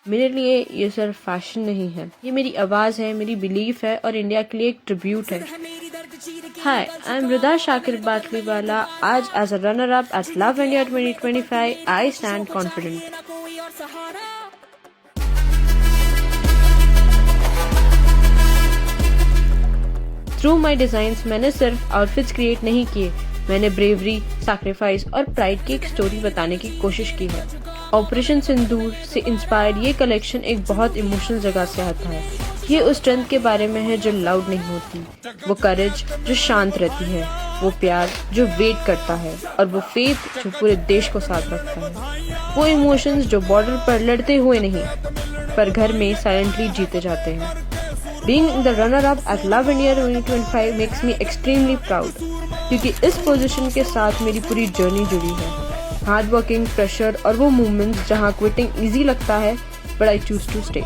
मेरे लिए ये सिर्फ फैशन नहीं है, ये मेरी आवाज़ है, मेरी बिलीफ है और इंडिया के लिए एक ट्रिब्यूट है। Hi, I am Rida Shakir Batliwala. आज as a runner up at love India 2025 I stand confident. Through my designs मैंने सिर्फ आउटफिट्स क्रिएट नहीं किए, मैंने ब्रेवरी, सैक्रिफाइस और प्राइड की एक स्टोरी बताने की कोशिश की है। ऑपरेशन सिंदूर से इंस्पायर्ड ये कलेक्शन एक बहुत इमोशनल जगह से आता है। ये उस स्ट्रेंथ के बारे में है जो लाउड नहीं होती, वो करेज जो शांत रहती है, वो प्यार जो वेट करता है और वो फेथ जो पूरे देश को साथ रखता है। वो इमोशंस जो बॉर्डर पर लड़ते हुए नहीं पर घर में साइलेंटली जीते जाते हैं। Being the runner-up at Love India 2025 makes me extremely proud, क्योंकि इस पोजीशन के साथ मेरी पूरी जर्नी जुड़ी है। हार्ड वर्किंग, प्रेशर और वो मोमेंट्स जहाँ क्विटिंग इजी लगता है, but I choose to stay।